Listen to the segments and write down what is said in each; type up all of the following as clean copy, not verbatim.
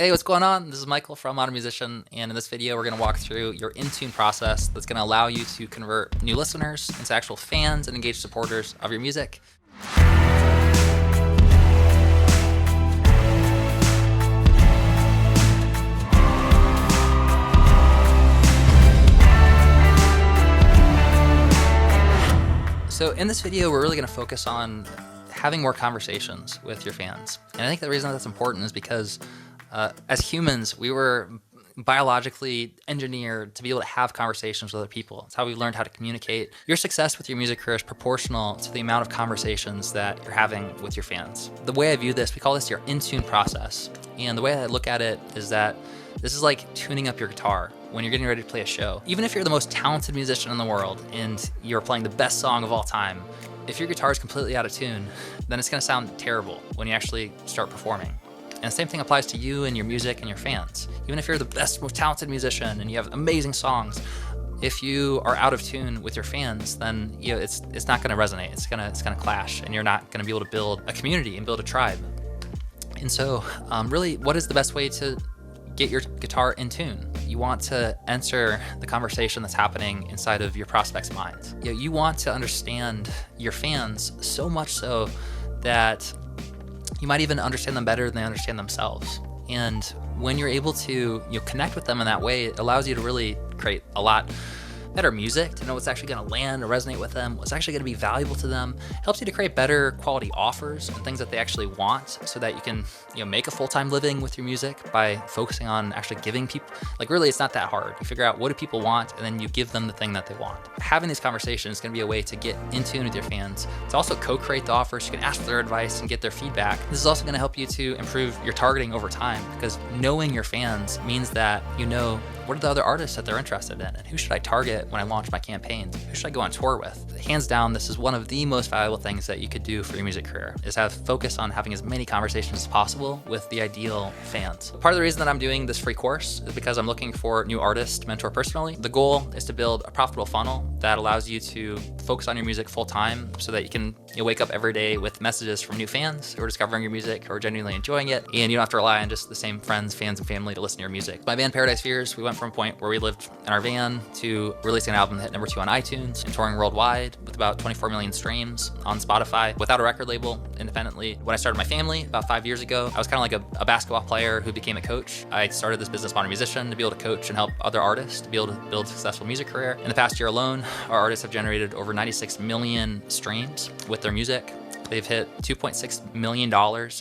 Hey, what's going on? This is Michael from Modern Musician, and in this video, we're going to walk through your inTune process that's going to allow you to convert new listeners into actual fans and engaged supporters of your music. So in this video, we're really going to focus on having more conversations with your fans. And I think the reason that's important is because as humans, we were biologically engineered to be able to have conversations with other people. It's how we learned how to communicate. Your success with your music career is proportional to the amount of conversations that you're having with your fans. The way I view this, we call this your inTune process. And the way I look at it is that this is like tuning up your guitar when you're getting ready to play a show. Even if you're the most talented musician in the world and you're playing the best song of all time, if your guitar is completely out of tune, then it's gonna sound terrible when you actually start performing. And the same thing applies to you and your music and your fans. Even if you're the best, most talented musician and you have amazing songs, if you are out of tune with your fans, then it's not gonna resonate. It's gonna clash, and you're not gonna be able to build a community and build a tribe. And so really, what is the best way to get your guitar in tune? You want to enter the conversation that's happening inside of your prospects' minds. You want to understand your fans so much so that you might even understand them better than they understand themselves. And when you're able to connect with them in that way, it allows you to really create a lot better music, to know what's actually going to land or resonate with them, what's actually going to be valuable to them. It helps you to create better quality offers and things that they actually want, so that you can make a full-time living with your music by focusing on actually giving people, really it's not that hard. You figure out what do people want, and then you give them the thing that they want. Having these conversations is going to be a way to get in tune with your fans, to also co-create the offers. You can ask for their advice and get their feedback. This is also going to help you to improve your targeting over time, because knowing your fans means that you know what are the other artists that they're interested in, and who should I target when I launch my campaigns? Who should I go on tour with? Hands down, this is one of the most valuable things that you could do for your music career, is have focus on having as many conversations as possible with the ideal fans. Part of the reason that I'm doing this free course is because I'm looking for new artists to mentor personally. The goal is to build a profitable funnel that allows you to focus on your music full time, so that you can wake up every day with messages from new fans who are discovering your music, who are genuinely enjoying it, and you don't have to rely on just the same friends, fans, and family to listen to your music. My band Paradise Fears, we went from a point where we lived in our van to releasing an album that hit #2 on iTunes and touring worldwide with about 24 million streams on Spotify without a record label, independently. When I started my family about 5 years ago, I was kind of like a basketball player who became a coach. I started this business, Modern Musician, to be able to coach and help other artists to be able to build a successful music career. In the past year alone, our artists have generated over 96 million streams with their music. They've hit $2.6 million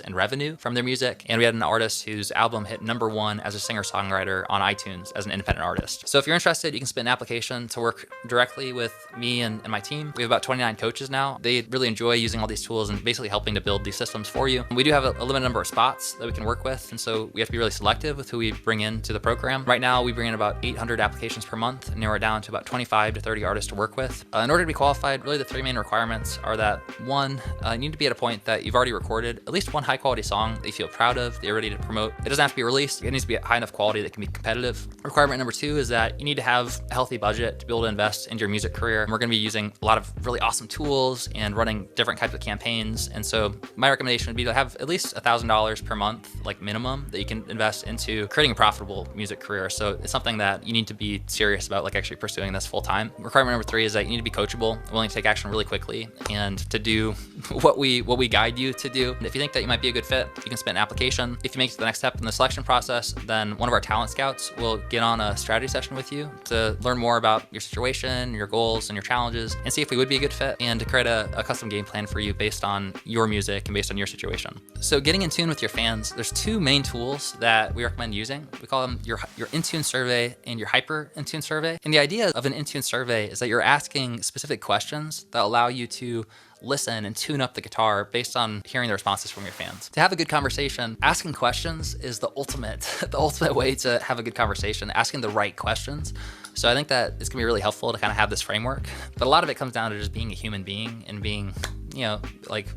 in revenue from their music. And we had an artist whose album hit #1 as a singer-songwriter on iTunes as an independent artist. So if you're interested, you can submit an application to work directly with me and my team. We have about 29 coaches now. They really enjoy using all these tools and basically helping to build these systems for you. We do have a limited number of spots that we can work with, and so we have to be really selective with who we bring into the program. Right now, we bring in about 800 applications per month and narrow it down to about 25 to 30 artists to work with. In order to be qualified, really the three main requirements are that, one, you need to be at a point that you've already recorded at least one high quality song that you feel proud of, that you're ready to promote. It doesn't have to be released. It needs to be at high enough quality that can be competitive. Requirement number 2 is that you need to have a healthy budget to be able to invest into your music career. And we're going to be using a lot of really awesome tools and running different types of campaigns. And so my recommendation would be to have at least $1,000 per month, minimum, that you can invest into creating a profitable music career. So it's something that you need to be serious about, actually pursuing this full time. Requirement number 3 is that you need to be coachable, willing to take action really quickly, and to do what we guide you to do. And if you think that you might be a good fit, you can submit an application. If you make it to the next step in the selection process, then one of our talent scouts will get on a strategy session with you to learn more about your situation, your goals, and your challenges, and see if we would be a good fit, and to create a custom game plan for you based on your music and based on your situation. So getting in tune with your fans, there's 2 main tools that we recommend using. We call them your inTune survey and your hyper inTune survey. And the idea of an inTune survey is that you're asking specific questions that allow you to listen and tune up the guitar based on hearing the responses from your fans. To have a good conversation, asking questions is the ultimate way to have a good conversation, asking the right questions. So I think that it's gonna be really helpful to kind of have this framework. But a lot of it comes down to just being a human being and being,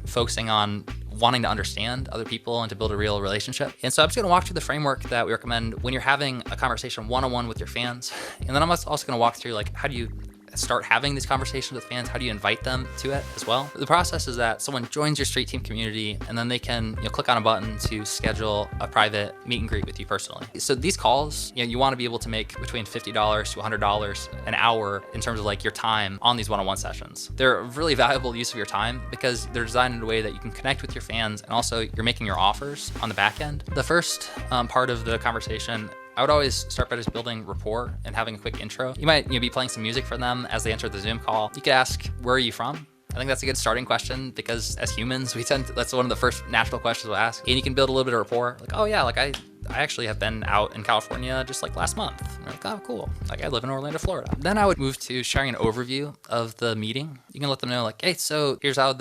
focusing on wanting to understand other people and to build a real relationship. And so I'm just gonna walk through the framework that we recommend when you're having a conversation one-on-one with your fans. And then I'm also gonna walk through how do you start having these conversations with fans? How do you invite them to it as well? The process is that someone joins your Street Team community, and then they can click on a button to schedule a private meet and greet with you personally. So these calls, you want to be able to make between $50 to $100 an hour in terms of like your time on these one-on-one sessions. They're a really valuable use of your time because they're designed in a way that you can connect with your fans, and also you're making your offers on the back end. The first part of the conversation, I would always start by just building rapport and having a quick intro. You might be playing some music for them as they enter the Zoom call. You could ask, where are you from? I think that's a good starting question because as humans, that's one of the first natural questions we'll ask. And you can build a little bit of rapport. Like, oh yeah, like I actually have been out in California just like last month. And like, oh, cool. Like I live in Orlando, Florida. Then I would move to sharing an overview of the meeting. You can let them know like, hey, so here's how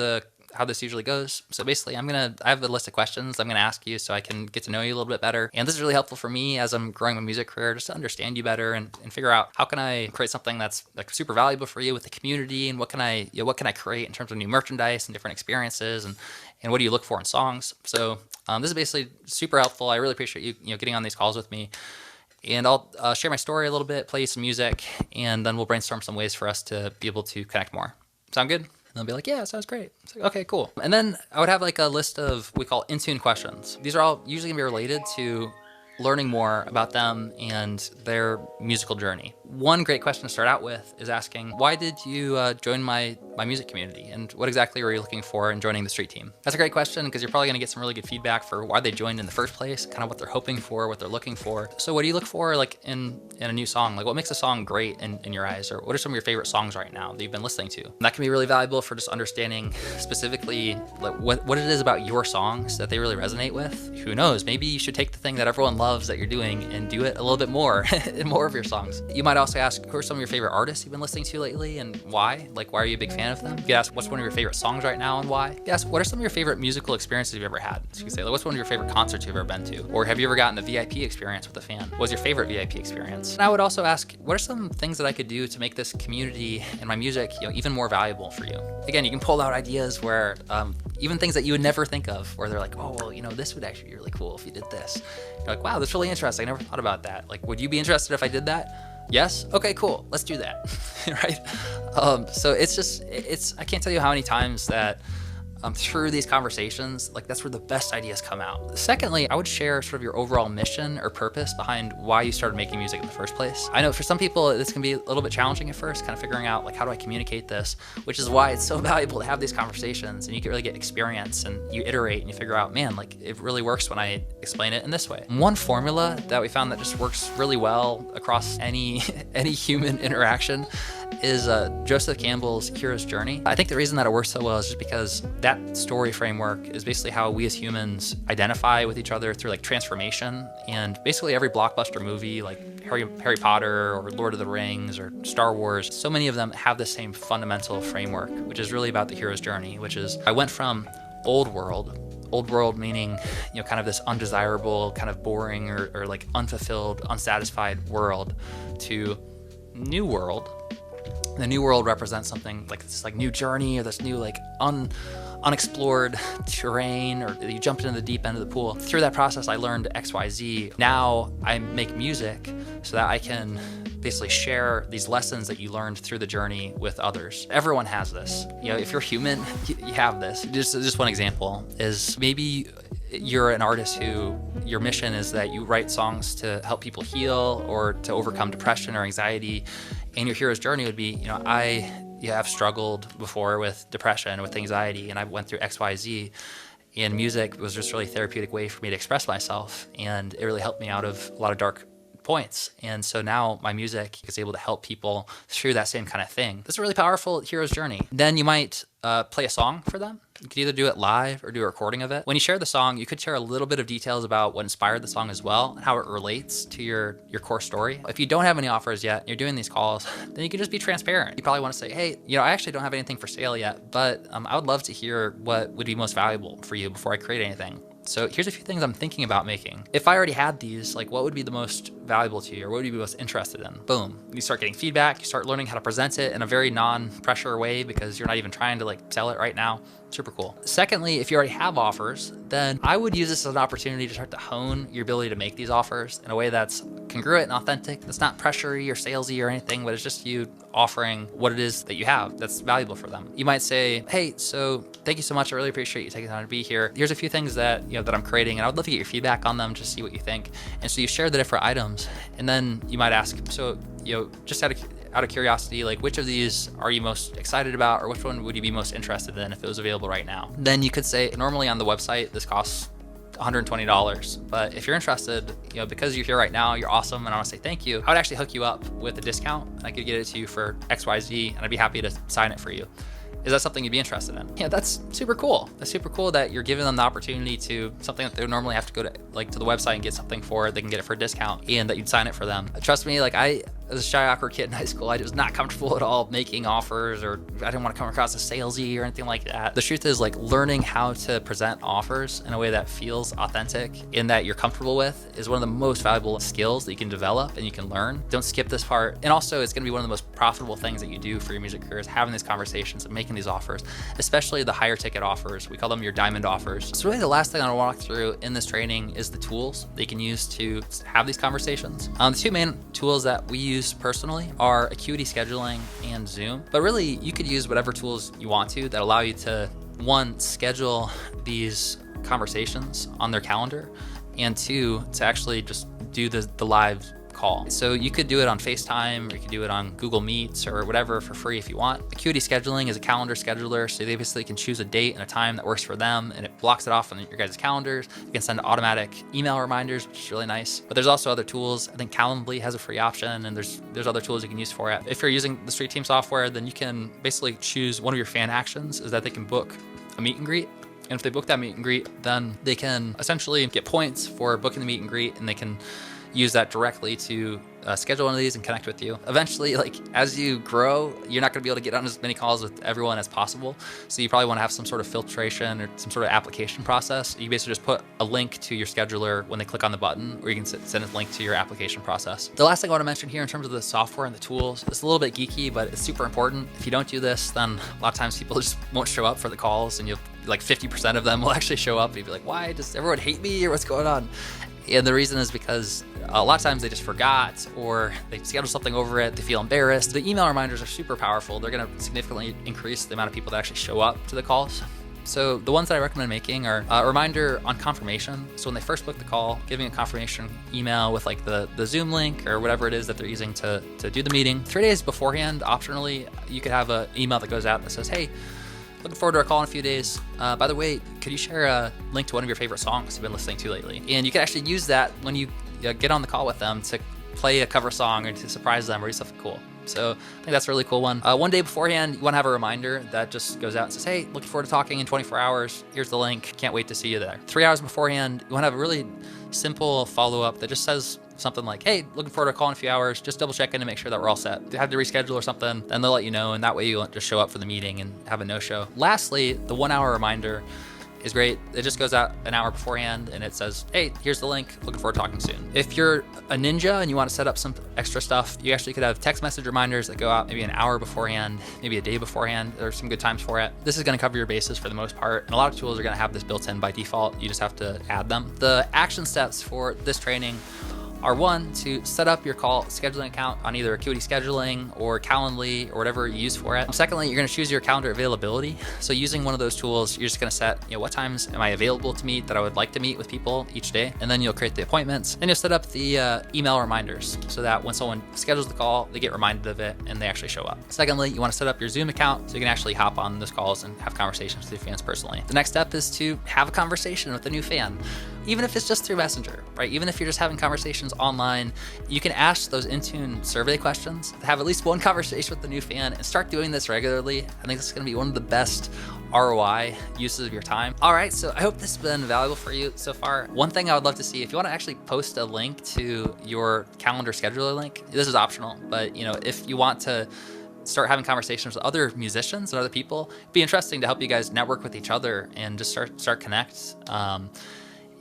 this usually goes. So basically I have a list of questions I'm gonna ask you so I can get to know you a little bit better. And this is really helpful for me as I'm growing my music career, just to understand you better and figure out how can I create something that's like super valuable for you with the community, and what can I create in terms of new merchandise and different experiences, and what do you look for in songs. So this is basically super helpful. I really appreciate you getting on these calls with me. And I'll share my story a little bit, play some music, and then we'll brainstorm some ways for us to be able to connect more. Sound good? And they'll be like, yeah, sounds great. It's like, okay, cool. And then I would have like a list of what we call inTune questions. These are all usually gonna be related to learning more about them and their musical journey. One great question to start out with is asking, why did you join my music community? And what exactly were you looking for in joining the Street Team? That's a great question because you're probably gonna get some really good feedback for why they joined in the first place, kind of what they're hoping for, what they're looking for. So what do you look for like in a new song? Like what makes a song great in your eyes? Or what are some of your favorite songs right now that you've been listening to? And that can be really valuable for just understanding specifically like what it is about your songs that they really resonate with. Who knows, maybe you should take the thing that everyone loves that you're doing and do it a little bit more in more of your songs. You might also ask, who are some of your favorite artists you've been listening to lately and why? Like, why are you a big fan of them? You could ask, what's one of your favorite songs right now and why? You could ask, what are some of your favorite musical experiences you've ever had? So you could say, like, what's one of your favorite concerts you've ever been to? Or have you ever gotten a VIP experience with a fan? What was your favorite VIP experience? And I would also ask, what are some things that I could do to make this community and my music, even more valuable for you? Again, you can pull out ideas where even things that you would never think of, where they're like, oh, well, this would actually be really cool if you did this. You're like, wow, that's really interesting. I never thought about that. Like, would you be interested if I did that? Yes? Okay, cool. Let's do that. Right? So I can't tell you how many times that through these conversations, like that's where the best ideas come out. Secondly, I would share sort of your overall mission or purpose behind why you started making music in the first place. I know for some people, this can be a little bit challenging at first, kind of figuring out like, how do I communicate this, which is why it's so valuable to have these conversations and you can really get experience and you iterate and you figure out, man, like it really works when I explain it in this way. One formula that we found that just works really well across any human interaction is Joseph Campbell's Hero's Journey. I think the reason that it works so well is just because that story framework is basically how we as humans identify with each other through like transformation. And basically every blockbuster movie like Harry Potter or Lord of the Rings or Star Wars, so many of them have the same fundamental framework, which is really about the hero's journey, which is I went from old world meaning, kind of this undesirable, kind of boring or like unfulfilled, unsatisfied world, to new world. The new world represents something like this like new journey or this new like unexplored terrain, or you jumped into the deep end of the pool. Through that process, I learned XYZ. Now I make music so that I can basically share these lessons that you learned through the journey with others. Everyone has this. If you're human, you have this. Just one example is maybe you're an artist who your mission is that you write songs to help people heal or to overcome depression or anxiety. And your hero's journey would be, I have struggled before with depression, with anxiety, and I went through XYZ. And music was just a really therapeutic way for me to express myself. And it really helped me out of a lot of dark points. And so now my music is able to help people through that same kind of thing. That's a really powerful hero's journey. Then you might play a song for them. You could either do it live or do a recording of it. When you share the song, you could share a little bit of details about what inspired the song as well, and how it relates to your core story. If you don't have any offers yet, you're doing these calls, then you can just be transparent. You probably want to say, hey, I actually don't have anything for sale yet, but I would love to hear what would be most valuable for you before I create anything. So here's a few things I'm thinking about making. If I already had these, like what would be the most valuable to you, or what would you be most interested in? Boom. You start getting feedback, you start learning how to present it in a very non-pressure way because you're not even trying to like sell it right now. Super cool. Secondly, if you already have offers, then I would use this as an opportunity to start to hone your ability to make these offers in a way that's congruent and authentic. That's not pressury or salesy or anything, but it's just you offering what it is that you have that's valuable for them. You might say, hey, so thank you so much. I really appreciate you taking the time to be here. Here's a few things that, that I'm creating, and I would love to get your feedback on them, just see what you think. And so you share the different items, and then you might ask, so, just out of curiosity, like which of these are you most excited about, or which one would you be most interested in if it was available right now? Then you could say, normally on the website, this costs $120. But if you're interested, because you're here right now, you're awesome, and I want to say thank you, I would actually hook you up with a discount, and I could get it to you for XYZ, and I'd be happy to sign it for you. Is that something you'd be interested in? Yeah, that's super cool. That's super cool that you're giving them the opportunity to something that they would normally have to go to the website and get something for. They can get it for a discount, and that you'd sign it for them. Trust me, as a shy, awkward kid in high school, I was not comfortable at all making offers, or I didn't want to come across as salesy or anything like that. The truth is, learning how to present offers in a way that feels authentic and that you're comfortable with is one of the most valuable skills that you can develop and you can learn. Don't skip this part. And also, it's going to be one of the most profitable things that you do for your music career is having these conversations and making these offers, especially the higher ticket offers. We call them your diamond offers. So really the last thing I want to walk through in this training is the tools that you can use to have these conversations. The two main tools that we use personally are Acuity Scheduling and Zoom, but really you could use whatever tools you want to that allow you to, one, schedule these conversations on their calendar, and two, to actually just do the live call. So you could do it on FaceTime, or you could do it on Google Meets or whatever for free if you want. Acuity Scheduling is a calendar scheduler, so they basically can choose a date and a time that works for them, and it blocks it off on your guys' calendars. You can send automatic email reminders, which is really nice. But there's also other tools. I think Calendly has a free option, and there's other tools you can use for it. If you're using the streetteam software, then you can basically choose one of your fan actions is that they can book a meet and greet. And if they book that meet and greet, then they can essentially get points for booking the meet and greet, and they can use that directly to schedule one of these and connect with you. Eventually, as you grow, you're not gonna be able to get on as many calls with everyone as possible. So you probably wanna have some sort of filtration or some sort of application process. You basically just put a link to your scheduler when they click on the button, or you can send a link to your application process. The last thing I wanna mention here in terms of the software and the tools, it's a little bit geeky, but it's super important. If you don't do this, then a lot of times people just won't show up for the calls, and 50% of them will actually show up. You'll be like, why does everyone hate me, or what's going on? And the reason is because a lot of times they just forgot, or they schedule something over it, they feel embarrassed. The email reminders are super powerful. They're gonna significantly increase the amount of people that actually show up to the calls. So the ones that I recommend making are a reminder on confirmation. So when they first book the call, giving a confirmation email with the Zoom link or whatever it is that they're using to do the meeting. 3 days beforehand, optionally, you could have an email that goes out that says, hey, looking forward to our call in a few days. By the way, could you share a link to one of your favorite songs you've been listening to lately? And you can actually use that when you get on the call with them to play a cover song or to surprise them or do something cool. So I think that's a really cool one. 1 day beforehand, you want to have a reminder that just goes out and says, hey, looking forward to talking in 24 hours. Here's the link. Can't wait to see you there. 3 hours beforehand, you want to have a really simple follow-up that just says something like, hey, looking forward to a call in a few hours. Just double check in to make sure that we're all set. If you have to reschedule or something, then they'll let you know, and that way you won't just show up for the meeting and have a no-show. Lastly, the 1 hour reminder is great. It just goes out an hour beforehand and it says, hey, here's the link. Looking forward to talking soon. If you're a ninja and you want to set up some extra stuff, you actually could have text message reminders that go out maybe an hour beforehand, maybe a day beforehand. There's some good times for it. This is going to cover your bases for the most part. And a lot of tools are going to have this built in by default. You just have to add them. The action steps for this training are, one, to set up your call scheduling account on either Acuity Scheduling or Calendly or whatever you use for it. Secondly, you're going to choose your calendar availability. So using one of those tools, you're just going to set, what times am I available to meet that I would like to meet with people each day, and then you'll create the appointments. Then you'll set up the email reminders so that when someone schedules the call, they get reminded of it and they actually show up. Secondly, you want to set up your Zoom account so you can actually hop on those calls and have conversations with your fans personally. The next step is to have a conversation with a new fan. Even if it's just through Messenger, right? Even if you're just having conversations online, you can ask those inTune survey questions, have at least one conversation with the new fan, and start doing this regularly. I think this is gonna be one of the best ROI uses of your time. All right, so I hope this has been valuable for you so far. One thing I would love to see, if you wanna actually post a link to your calendar scheduler link, this is optional, but if you want to start having conversations with other musicians and other people, it'd be interesting to help you guys network with each other and just start connect.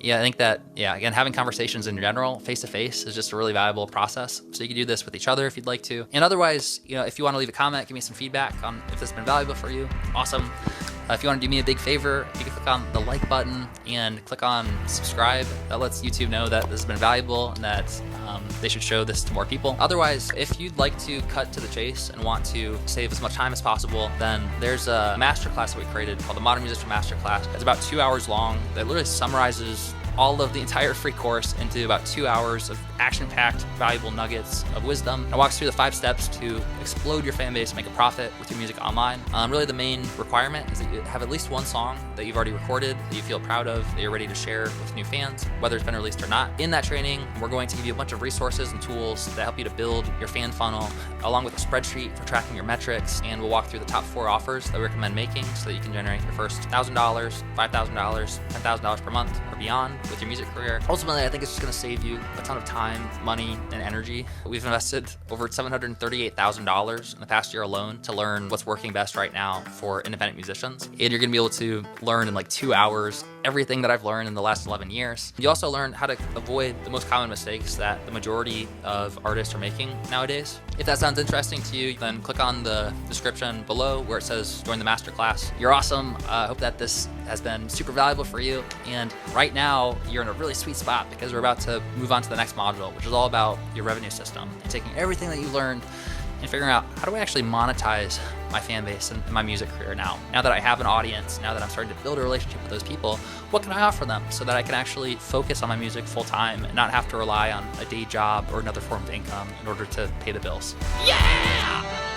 Yeah, I think that, again, having conversations in general, face-to-face, is just a really valuable process. So you can do this with each other if you'd like to. And otherwise, if you want to leave a comment, give me some feedback on if this has been valuable for you. Awesome. If you want to do me a big favor, you can click on the like button and click on subscribe. That lets YouTube know that this has been valuable and that they should show this to more people. Otherwise, if you'd like to cut to the chase and want to save as much time as possible, then there's a masterclass that we created called the Modern Musician Masterclass. It's about 2 hours long that literally summarizes all of the entire free course into about 2 hours of action-packed, valuable nuggets of wisdom. It walks through the 5 steps to explode your fan base and make a profit with your music online. Really the main requirement is that you have at least one song that you've already recorded, that you feel proud of, that you're ready to share with new fans, whether it's been released or not. In that training, we're going to give you a bunch of resources and tools that help you to build your fan funnel, along with a spreadsheet for tracking your metrics, and we'll walk through the top 4 offers that we recommend making so that you can generate your first $1,000, $5,000, $10,000 per month or beyond with your music career. Ultimately, I think it's just going to save you a ton of time, money, and energy. We've invested over $738,000 in the past year alone to learn what's working best right now for independent musicians. And you're going to be able to learn in like 2 hours everything that I've learned in the last 11 years. You also learn how to avoid the most common mistakes that the majority of artists are making nowadays. If that sounds interesting to you, then click on the description below where it says join the masterclass. You're awesome. I hope that this has been super valuable for you. And right now, you're in a really sweet spot because we're about to move on to the next module, which is all about your revenue system and taking everything that you learned and figuring out how do I actually monetize my fan base and my music career now. Now that I have an audience, now that I'm starting to build a relationship with those people, what can I offer them so that I can actually focus on my music full time and not have to rely on a day job or another form of income in order to pay the bills? Yeah!